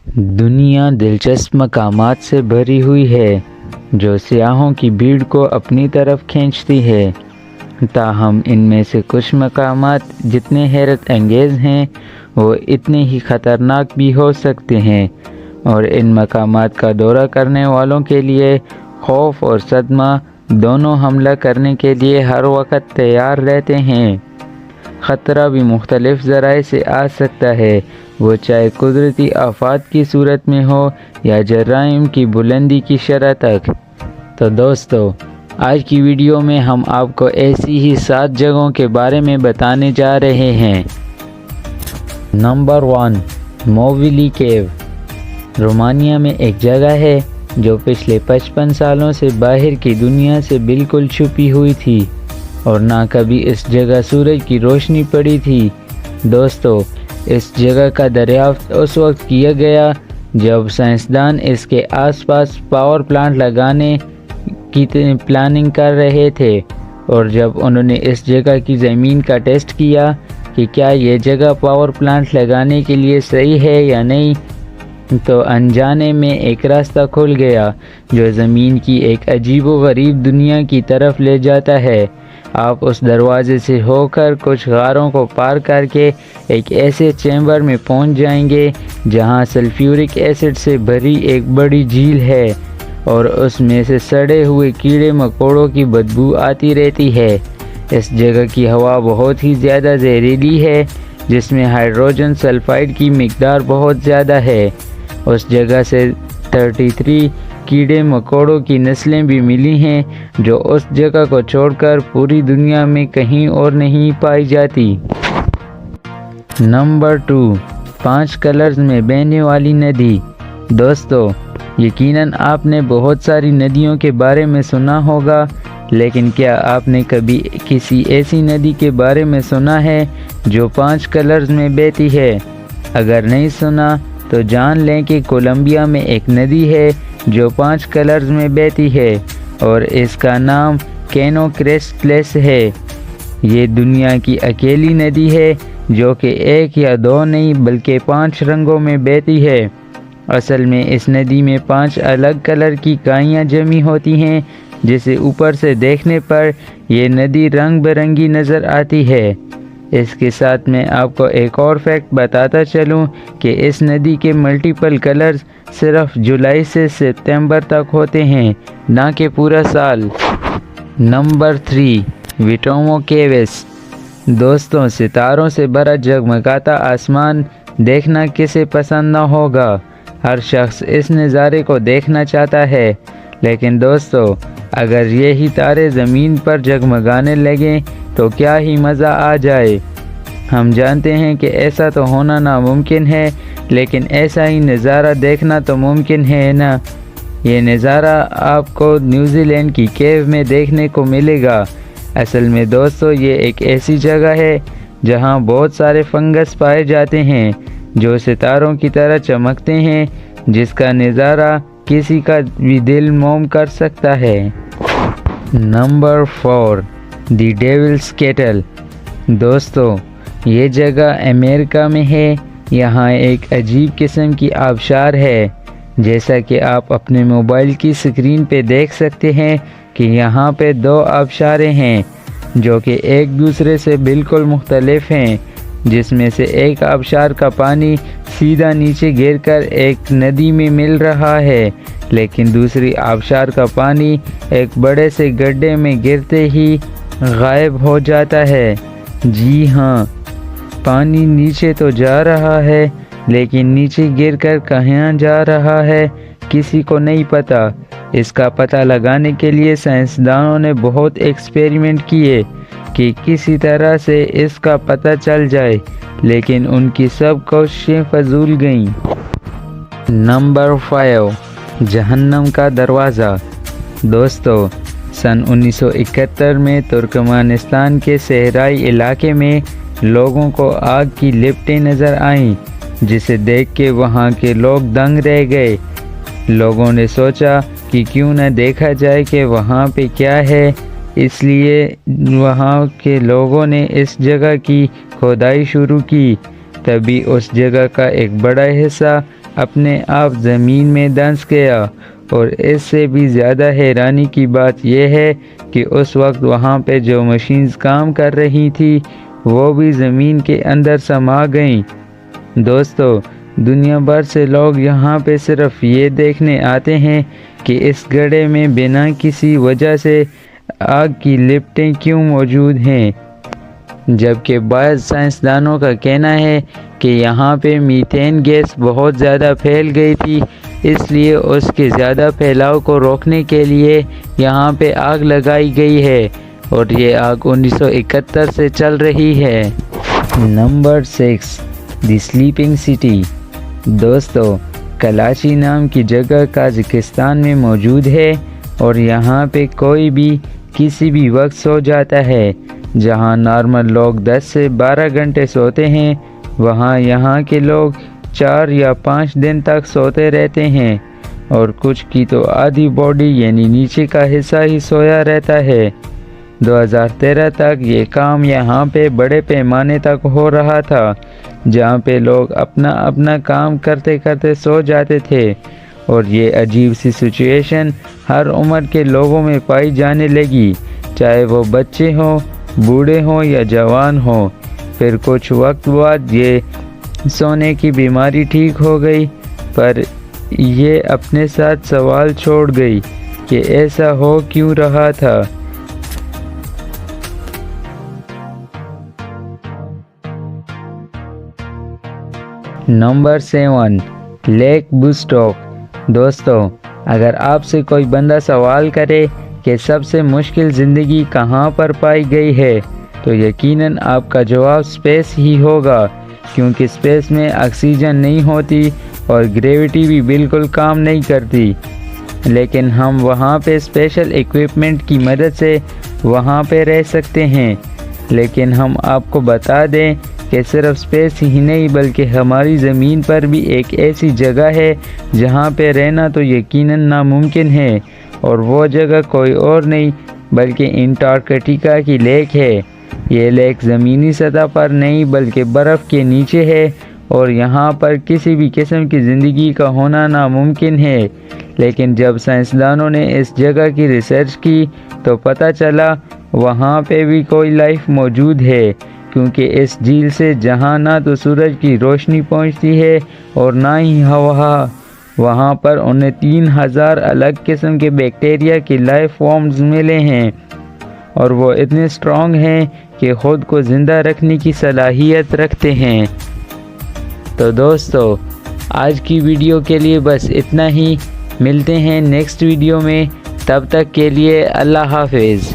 دنیا دلچسپ مقامات سے بھری ہوئی ہے جو سیاحوں کی بھیڑ کو اپنی طرف کھینچتی ہے، تاہم ان میں سے کچھ مقامات جتنے حیرت انگیز ہیں وہ اتنے ہی خطرناک بھی ہو سکتے ہیں، اور ان مقامات کا دورہ کرنے والوں کے لیے خوف اور صدمہ دونوں حملہ کرنے کے لیے ہر وقت تیار رہتے ہیں۔ خطرہ بھی مختلف ذرائع سے آ سکتا ہے، وہ چاہے قدرتی آفات کی صورت میں ہو یا جرائم کی بلندی کی شرح تک۔ تو دوستو، آج کی ویڈیو میں ہم آپ کو ایسی ہی 7 جگہوں کے بارے میں بتانے جا رہے ہیں۔ نمبر 1، موویلی کیو۔ رومانیہ میں ایک جگہ ہے جو پچھلے 55 سالوں سے باہر کی دنیا سے بالکل چھپی ہوئی تھی اور نہ کبھی اس جگہ سورج کی روشنی پڑی تھی۔ دوستو، اس جگہ کا دریافت اس وقت کیا گیا جب سائنسدان اس کے آس پاس پاور پلانٹ لگانے کی پلاننگ کر رہے تھے، اور جب انہوں نے اس جگہ کی زمین کا ٹیسٹ کیا کہ کیا یہ جگہ پاور پلانٹ لگانے کے لیے صحیح ہے یا نہیں، تو انجانے میں ایک راستہ کھل گیا جو زمین کی ایک عجیب و غریب دنیا کی طرف لے جاتا ہے۔ آپ اس دروازے سے ہو کر کچھ غاروں کو پار کر کے ایک ایسے چیمبر میں پہنچ جائیں گے جہاں سلفیورک ایسڈ سے بھری ایک بڑی جھیل ہے، اور اس میں سے سڑے ہوئے کیڑے مکوڑوں کی بدبو آتی رہتی ہے۔ اس جگہ کی ہوا بہت ہی زیادہ زہریلی ہے، جس میں ہائیڈروجن سلفائڈ کی مقدار بہت زیادہ ہے۔ اس جگہ سے 33 کیڑے مکوڑوں کی نسلیں بھی ملی ہیں جو اس جگہ کو چھوڑ کر پوری دنیا میں کہیں اور نہیں پائی جاتی۔ نمبر 2، 5 کلرز میں بہنے والی ندی۔ دوستو، یقیناً آپ نے بہت ساری ندیوں کے بارے میں سنا ہوگا، لیکن کیا آپ نے کبھی کسی ایسی ندی کے بارے میں سنا ہے جو 5 کلرز میں بہتی ہے؟ اگر نہیں سنا تو جان لیں کہ کولمبیا میں ایک ندی ہے جو 5 کلرز میں بہتی ہے، اور اس کا نام کینو کریسٹلیس ہے۔ یہ دنیا کی اکیلی ندی ہے جو کہ 1 یا 2 نہیں بلکہ 5 رنگوں میں بہتی ہے۔ اصل میں اس ندی میں 5 الگ کلر کی کائیاں جمی ہوتی ہیں، جسے اوپر سے دیکھنے پر یہ ندی رنگ برنگی نظر آتی ہے۔ اس کے ساتھ میں آپ کو ایک اور فیکٹ بتاتا چلوں کہ اس ندی کے ملٹیپل کلرز صرف جولائی سے ستمبر تک ہوتے ہیں، نہ کہ پورا سال۔ Number 3، Waitomo Caves. دوستوں، ستاروں سے بھرا جگمگاتا آسمان دیکھنا کسے پسند نہ ہوگا؟ ہر شخص اس نظارے کو دیکھنا چاہتا ہے، لیکن دوستو، اگر یہی تارے زمین پر جگمگانے لگیں تو کیا ہی مزہ آ جائے۔ ہم جانتے ہیں کہ ایسا تو ہونا ناممکن ہے، لیکن ایسا ہی نظارہ دیکھنا تو ممکن ہے نا۔ یہ نظارہ آپ کو نیوزی لینڈ کی کیو میں دیکھنے کو ملے گا۔ اصل میں دوستو، یہ ایک ایسی جگہ ہے جہاں بہت سارے فنگس پائے جاتے ہیں جو ستاروں کی طرح چمکتے ہیں، جس کا نظارہ کسی کا بھی دل موم کر سکتا ہے۔ نمبر 4، دی ڈیولز کیٹل۔ دوستو، یہ جگہ امریکہ میں ہے۔ یہاں ایک عجیب قسم کی آبشار ہے۔ جیسا کہ آپ اپنے موبائل کی سکرین پہ دیکھ سکتے ہیں کہ یہاں پہ 2 آبشاریں ہیں جو کہ ایک دوسرے سے بالکل مختلف ہیں، جس میں سے ایک آبشار کا پانی سیدھا نیچے گر کر ایک ندی میں مل رہا ہے، لیکن دوسری آبشار کا پانی ایک بڑے سے گڈھے میں گرتے ہی غائب ہو جاتا ہے۔ جی ہاں، پانی نیچے تو جا رہا ہے، لیکن نیچے گر کر کہاں جا رہا ہے کسی کو نہیں پتا۔ اس کا پتہ لگانے کے لیے سائنسدانوں نے بہت ایکسپیریمنٹ کیے کہ کسی طرح سے اس کا پتہ چل جائے، لیکن ان کی سب کوششیں فضول گئیں۔ نمبر 5، جہنم کا دروازہ۔ دوستو، سن 1971 میں ترکمانستان کے صحرائی علاقے میں لوگوں کو آگ کی لپٹیں نظر آئیں، جسے دیکھ کے وہاں کے لوگ دنگ رہ گئے۔ لوگوں نے سوچا کہ کیوں نہ دیکھا جائے کہ وہاں پہ کیا ہے، اس لیے وہاں کے لوگوں نے اس جگہ کی کھودائی شروع کی۔ تبھی اس جگہ کا ایک بڑا حصہ اپنے آپ زمین میں دھنس گیا، اور اس سے بھی زیادہ حیرانی کی بات یہ ہے کہ اس وقت وہاں پہ جو مشینز کام کر رہی تھی وہ بھی زمین کے اندر سما گئیں۔ دوستو، دنیا بھر سے لوگ یہاں پہ صرف یہ دیکھنے آتے ہیں کہ اس گڑھے میں بنا کسی وجہ سے آگ کی لپٹیں کیوں موجود ہیں، جبکہ بعض سائنسدانوں کا کہنا ہے کہ یہاں پہ میتھین گیس بہت زیادہ پھیل گئی تھی، اس لیے اس کے زیادہ پھیلاؤ کو روکنے کے لیے یہاں پہ آگ لگائی گئی ہے، اور یہ آگ 1971 سے چل رہی ہے۔ نمبر 6، دی سلیپنگ سٹی۔ دوستو، کلاچی نام کی جگہ قازقستان میں موجود ہے، اور یہاں پہ کوئی بھی کسی بھی وقت سو جاتا ہے۔ جہاں نارمل لوگ 10 سے 12 گھنٹے سوتے ہیں، وہاں یہاں کے لوگ 4 یا 5 دن تک سوتے رہتے ہیں، اور کچھ کی تو آدھی باڈی یعنی نیچے کا حصہ ہی سویا رہتا ہے۔ 2013 تک یہ کام یہاں پہ بڑے پیمانے تک ہو رہا تھا، جہاں پہ لوگ اپنا کام کرتے کرتے سو جاتے تھے، اور یہ عجیب سی سچویشن ہر عمر کے لوگوں میں پائی جانے لگی، چاہے وہ بچے ہوں، بوڑھے ہوں یا جوان ہوں۔ پھر کچھ وقت بعد یہ سونے کی بیماری ٹھیک ہو گئی، پر یہ اپنے ساتھ سوال چھوڑ گئی کہ ایسا ہو کیوں رہا تھا۔ Number 7، Lake Vostok. دوستو، اگر آپ سے کوئی بندہ سوال کرے کہ سب سے مشکل زندگی کہاں پر پائی گئی ہے، تو یقیناً آپ کا جواب سپیس ہی ہوگا، کیونکہ سپیس میں آکسیجن نہیں ہوتی اور گریوٹی بھی بالکل کام نہیں کرتی۔ لیکن ہم وہاں پہ اسپیشل ایکوپمنٹ کی مدد سے وہاں پہ رہ سکتے ہیں۔ لیکن ہم آپ کو بتا دیں کہ صرف سپیس ہی نہیں بلکہ ہماری زمین پر بھی ایک ایسی جگہ ہے جہاں پہ رہنا تو یقیناً ناممکن ہے، اور وہ جگہ کوئی اور نہیں بلکہ انٹارکٹیکا کی لیک ہے۔ یہ لیک زمینی سطح پر نہیں بلکہ برف کے نیچے ہے، اور یہاں پر کسی بھی قسم کی زندگی کا ہونا ناممکن ہے۔ لیکن جب سائنسدانوں نے اس جگہ کی ریسرچ کی تو پتہ چلا وہاں پہ بھی کوئی لائف موجود ہے، کیونکہ اس جھیل سے جہاں نہ تو سورج کی روشنی پہنچتی ہے اور نہ ہی ہوا، وہاں پر انہیں 3000 الگ قسم کے بیکٹیریا کے لائف فارمز ملے ہیں، اور وہ اتنے اسٹرانگ ہیں کہ خود کو زندہ رکھنے کی صلاحیت رکھتے ہیں۔ تو دوستو، آج کی ویڈیو کے لیے بس اتنا ہی، ملتے ہیں نیکسٹ ویڈیو میں، تب تک کے لیے اللہ حافظ۔